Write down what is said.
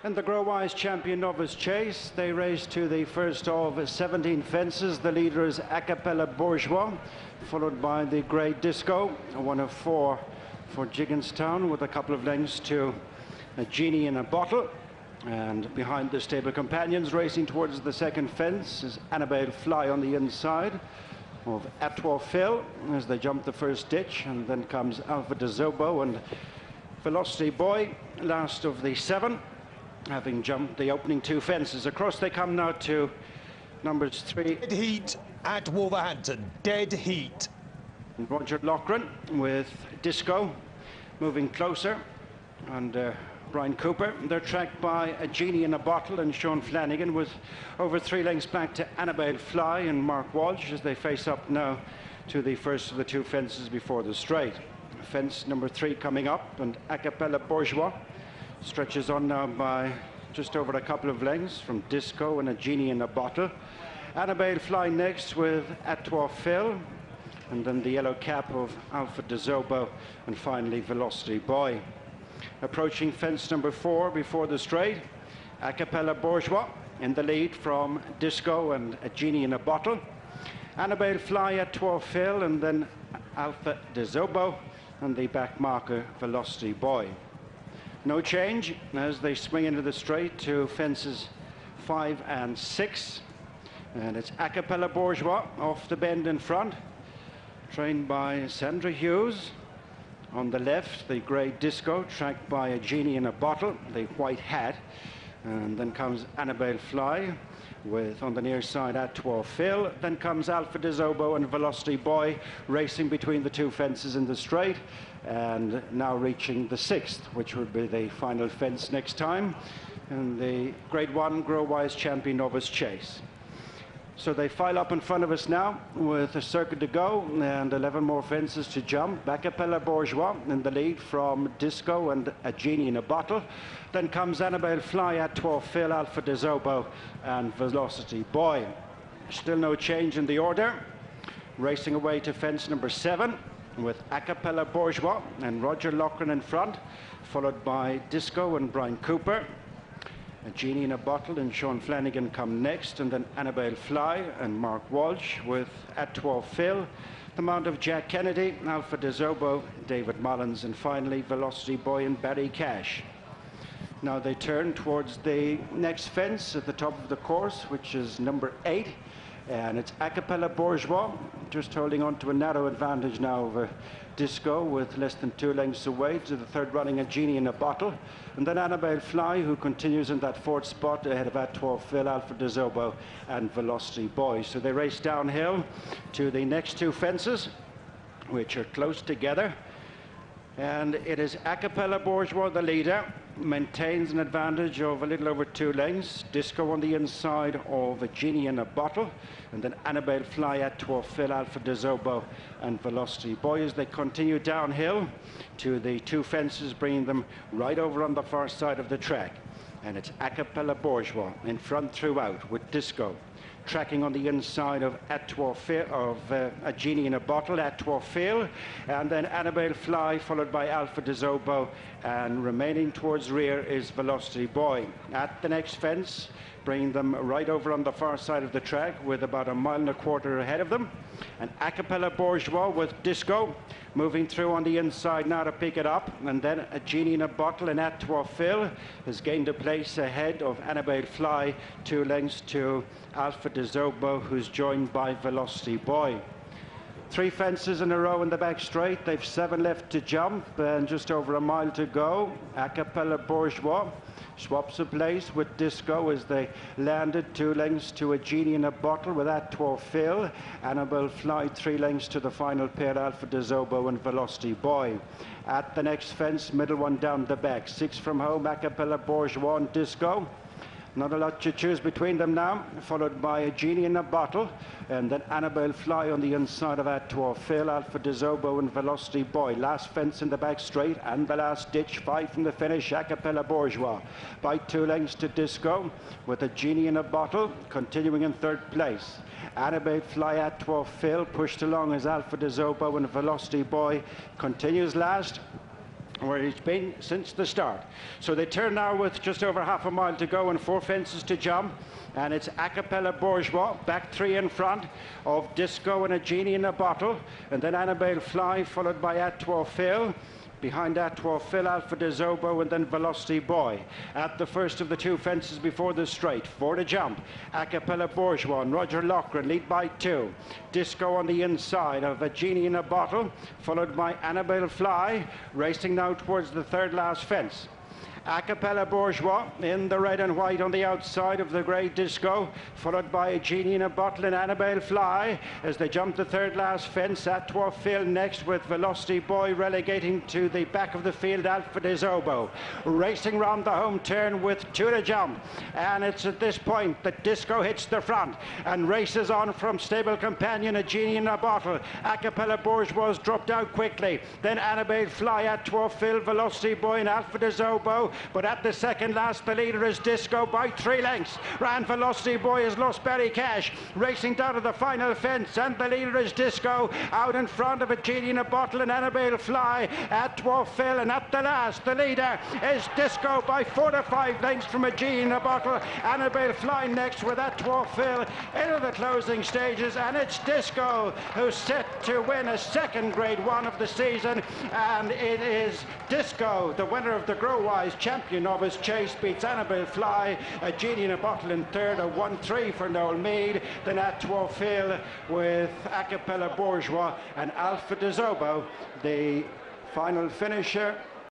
In the Growise Champion Novice Chase, they race to the first of 17 fences. The leader is Acapella Bourgeois, followed by the grey Disko, one of 4 for Gigginstown, with a couple of lengths to a Genie in a Bottle. And behind the stable companions, racing towards the second fence, is Annabelle Fly on the inside of Atois Phil as they jump the first ditch, and then comes Alpha de Zobo and Velocity Boy, last of the 7. Having jumped the opening 2 fences. Across they come now to numbers 3. Dead heat at Wolverhampton. Dead heat. Roger Loughran with Disko moving closer, and Bryan Cooper. They're tracked by a Genie in a Bottle and Sean Flanagan, with over 3 lengths back to Annabelle Fly and Mark Walsh as they face up now to the first of the 2 fences before the straight. Fence number 3 coming up, and Acapella Bourgeois stretches on now by just over a couple of lengths from Disko and a Genie in a Bottle. Annabelle Fly next with Atois Phil, and then the yellow cap of Alpha de Zobo, and finally Velocity Boy. Approaching fence number 4 before the straight, Acapella Bourgeois in the lead from Disko and a Genie in a Bottle. Annabelle Fly, Atois Phil, and then Alpha de Zobo, and the back marker Velocity Boy. No change as they swing into the straight to fences 5 and 6. And it's Acapella Bourgeois off the bend in front, trained by Sandra Hughes. On the left, the grey Disko, tracked by a Genie in a Bottle, the white hat. And then comes Annabelle Fly with, on the near side, Atois Phil. Then comes Alpha de Zobo and Velocity Boy racing between the 2 fences in the straight, and now reaching the 6th, which would be the final fence next time in the Grade 1 Growise Champion Novice Chase. So they file up in front of us now with a circuit to go and 11 more fences to jump. Acapella Bourgeois in the lead from Disko and a Genie in a Bottle. Then comes Annabelle Fly, Atois Phil, Alpha de Zobo and Velocity Boy. Still no change in the order. Racing away to fence number 7 with Acapella Bourgeois and Roger Loughran in front, followed by Disko and Bryan Cooper. A Genie in a Bottle and Sean Flanagan come next, and then Annabelle Fly and Mark Walsh with Atois Phil, the mount of Jack Kennedy, Alpha de Zobo, David Mullins, and finally Velocity Boy and Barry Cash. Now they turn towards the next fence at the top of the course, which is number 8, and it's Acapella Bourgeois, just holding on to a narrow advantage now over Disko, with less than 2 lengths away to the 3rd running, a Genie in a Bottle. And then Annabelle Fly, who continues in that 4th spot ahead of Atois Phil, Alpha de Zobo and Velocity Boy. So they race downhill to the next 2 fences, which are close together. And it is Acapella Bourgeois, the leader, maintains an advantage of a little over 2 lengths. Disko on the inside of a Genie in a Bottle, and then Annabelle Fly, Atois Phil, Alpha de Zobo and Velocity Boy as they continue downhill to the 2 fences, bringing them right over on the far side of the track. And it's Acapella Bourgeois in front throughout, with Disko tracking on the inside of Atois Phil, of a Genie in a Bottle, Atois Phil, and then Annabelle Fly, followed by Alpha de Zobo, and remaining towards rear is Velocity Boy. At the next fence, bringing them right over on the far side of the track with about 1.25 miles ahead of them. And Acapella Bourgeois with Disko moving through on the inside now to pick it up, and then a Genie in a Bottle, and Atois Phil has gained a place ahead of Annabelle Fly, 2 lengths to Alpha de Zobo, who's joined by Velocity Boy. 3 fences in a row in the back straight. They've 7 left to jump and just over 1 mile to go. Acapella Bourgeois swaps a place with Disko as they landed 2 lengths to a Genie in a Bottle with Atois Phil. Annabelle Fly 3 lengths to the final pair, Alpha de Zobo and Velocity Boy. At the next fence, middle one down the back, 6 from home, Acapella Bourgeois and Disko. Not a lot to choose between them now, followed by a Genie in a Bottle, and then Annabelle Fly on the inside of Atois Phil, Alpha de Zobo and Velocity Boy. Last fence in the back straight and the last ditch, 5 from the finish, Acapella Bourgeois. By 2 lengths to Disko with a Genie in a Bottle, continuing in 3rd place. Annabelle Fly, Atois Phil pushed along as Alpha de Zobo and Velocity Boy continues last. where he's been since the start. So they turn now with just over half a mile to go and 4 fences to jump, and it's Acapella Bourgeois, back 3 in front of Disko and a Genie in a Bottle, and then Annabelle Fly, followed by Atwa Phil. Behind Atwa Phil, Alpha de Zobo, and then Velocity Boy. At the first of the 2 fences before the straight, 4 to jump. Acapella Bourgeois and Roger Loughran lead by 2. Disko on the inside of a Genie in a Bottle, followed by Annabelle Fly, racing now towards the 3rd last fence. Acapella Bourgeois in the red and white on the outside of the grey Disko, followed by a Genie in a Bottle and Annabelle Fly as they jump the 3rd last fence. Atwa Phil next, with Velocity Boy relegating to the back of the field Alpha de Zobo. Racing round the home turn with 2 to jump, and it's at this point that Disko hits the front and races on from stable companion a Genie in a Bottle. Acapella Bourgeois dropped out quickly, then Annabelle Fly, Atwa Phil, Velocity Boy and Alpha de Zobo. But at the 2nd last, the leader is Disko by 3 lengths. Ran Velocity Boy has lost Barry Cash, racing down to the final fence, and the leader is Disko, out in front of a Genie in a Bottle and Annabelle Fly, Atwa Phil, and at the last, the leader is Disko by 4 to 5 lengths from a Genie in a Bottle. Annabelle Fly next with Atwa Phil into the closing stages, and it's Disko who's set to win a 2nd Grade 1 of the season, and it is Disko, the winner of the Growise Champion Novice Chase, beats Annabelle Fly, a Genie in a Bottle in 3rd, a 1-3 for Noel Meade, then Atwa Phil with Acapella Bourgeois and Alpha de Zobo, the final finisher.